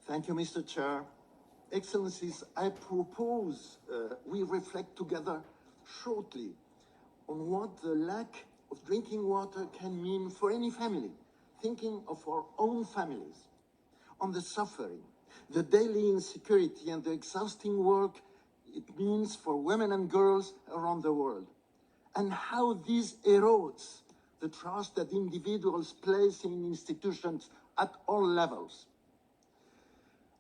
Thank you, Mr. Chair. Excellencies, I propose we reflect together shortly on what the lack of drinking water can mean for any family, thinking of our own families, on the suffering, the daily insecurity and the exhausting work it means for women and girls around the world, and how this erodes the trust that individuals place in institutions at all levels.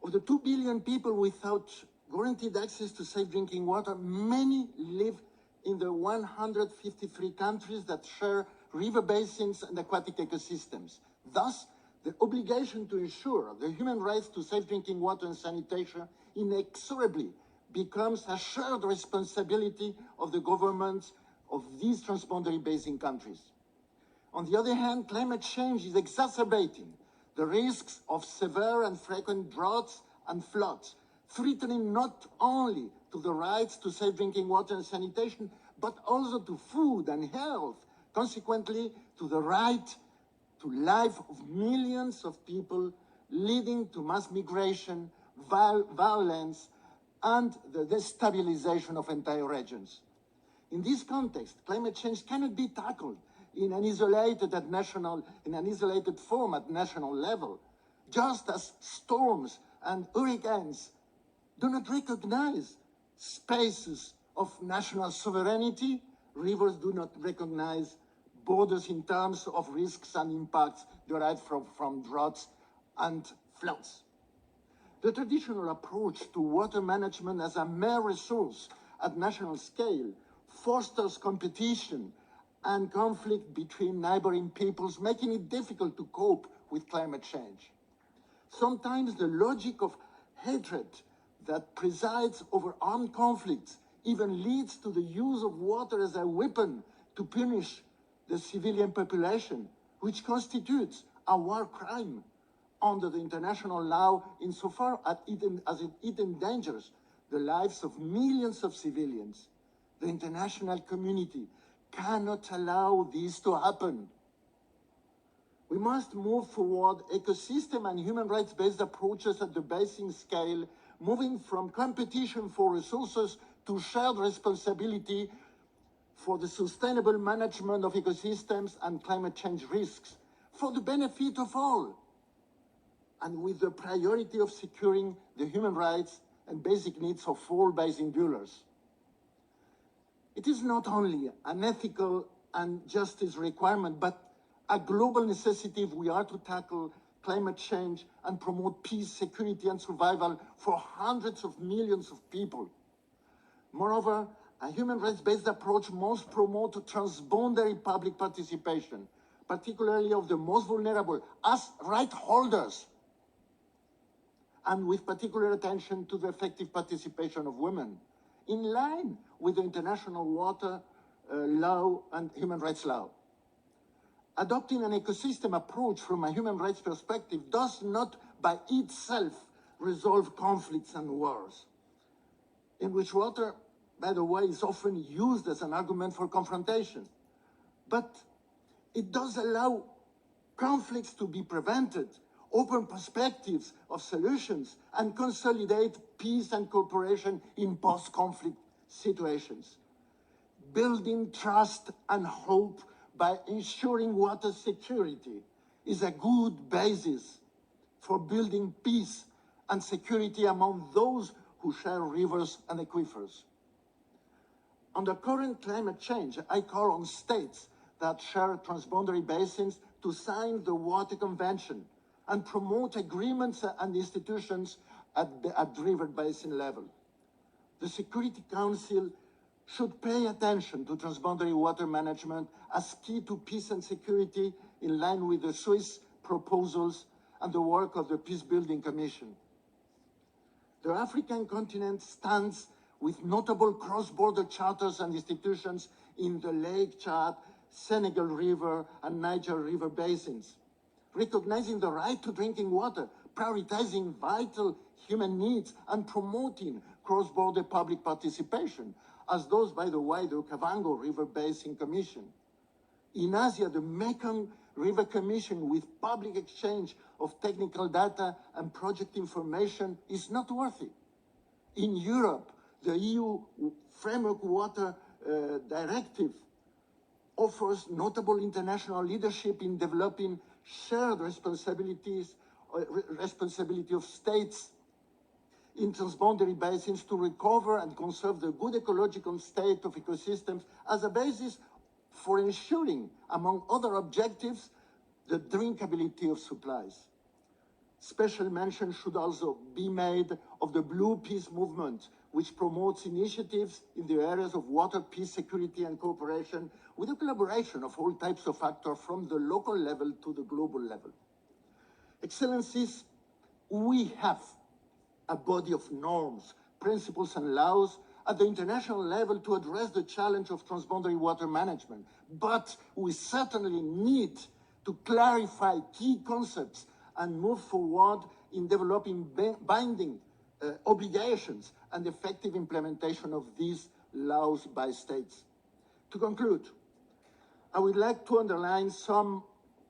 Of the 2 billion people without guaranteed access to safe drinking water, many live in the 153 countries that share river basins and aquatic ecosystems. Thus, the obligation to ensure the human rights to safe drinking water and sanitation inexorably becomes a shared responsibility of the governments of these transboundary basin countries. On the other hand, climate change is exacerbating the risks of severe and frequent droughts and floods, threatening not only to the rights to safe drinking water and sanitation, but also to food and health, consequently to the right to life of millions of people, leading to mass migration, violence, and the destabilization of entire regions. In this context, climate change cannot be tackled in an isolated form at national level, just as storms and hurricanes do not recognize spaces of national sovereignty. Rivers do not recognize borders in terms of risks and impacts derived from droughts and floods. The traditional approach to water management as a mere resource at national scale fosters competition and conflict between neighboring peoples, making it difficult to cope with climate change. Sometimes the logic of hatred that presides over armed conflicts even leads to the use of water as a weapon to punish the civilian population, which constitutes a war crime under the international law insofar as it endangers the lives of millions of civilians. The international community cannot allow this to happen. We must move forward ecosystem and human rights-based approaches at the basin scale, moving from competition for resources to shared responsibility for the sustainable management of ecosystems and climate change risks, for the benefit of all, and with the priority of securing the human rights and basic needs of all basin dwellers. It is not only an ethical and justice requirement, but a global necessity if we are to tackle climate change and promote peace, security, and survival for hundreds of millions of people. Moreover, a human rights-based approach must promote transboundary public participation, particularly of the most vulnerable, as right holders, and with particular attention to the effective participation of women, in line with the international water law and human rights law. Adopting an ecosystem approach from a human rights perspective does not by itself resolve conflicts and wars, in which water, by the way, is often used as an argument for confrontation. But it does allow conflicts to be prevented, open perspectives of solutions, and consolidate peace and cooperation in post-conflict situations. Building trust and hope by ensuring water security is a good basis for building peace and security among those who share rivers and aquifers. Under current climate change, I call on states that share transboundary basins to sign the Water Convention and promote agreements and institutions at river basin level. The Security Council should pay attention to transboundary water management as key to peace and security, in line with the Swiss proposals and the work of the Peace-Building Commission. The African continent stands with notable cross-border charters and institutions in the Lake Chad, Senegal River, and Niger River basins, recognizing the right to drinking water, prioritizing vital human needs, and promoting cross-border public participation, as those, by the way, the Okavango River Basin Commission. In Asia, the Mekong river commission with public exchange of technical data and project information is noteworthy. In Europe, the EU Framework Water Directive offers notable international leadership in developing shared responsibility of states in transboundary basins to recover and conserve the good ecological state of ecosystems as a basis for ensuring, among other objectives, the drinkability of supplies. Special mention should also be made of the Blue Peace movement, which promotes initiatives in the areas of water, peace, security, and cooperation with the collaboration of all types of actors from the local level to the global level. Excellencies, we have a body of norms, principles, and laws at the international level to address the challenge of transboundary water management. But we certainly need to clarify key concepts and move forward in developing binding obligations and effective implementation of these laws by states. To conclude, I would like to underline some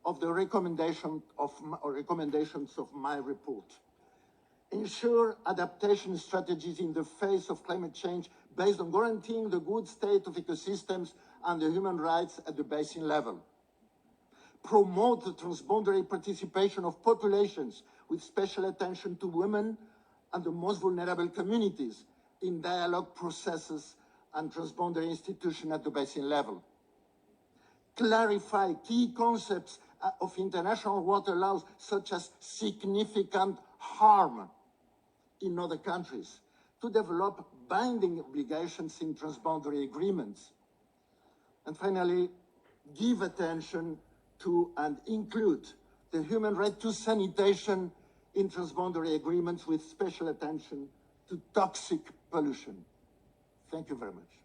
of the recommendations of my report. Ensure adaptation strategies in the face of climate change based on guaranteeing the good state of ecosystems and the human rights at the basin level. Promote the transboundary participation of populations with special attention to women and the most vulnerable communities in dialogue processes and transboundary institutions at the basin level. Clarify key concepts of international water laws, such as significant harm in other countries, to develop binding obligations in transboundary agreements. And finally, give attention to and include the human right to sanitation in transboundary agreements with special attention to toxic pollution. Thank you very much.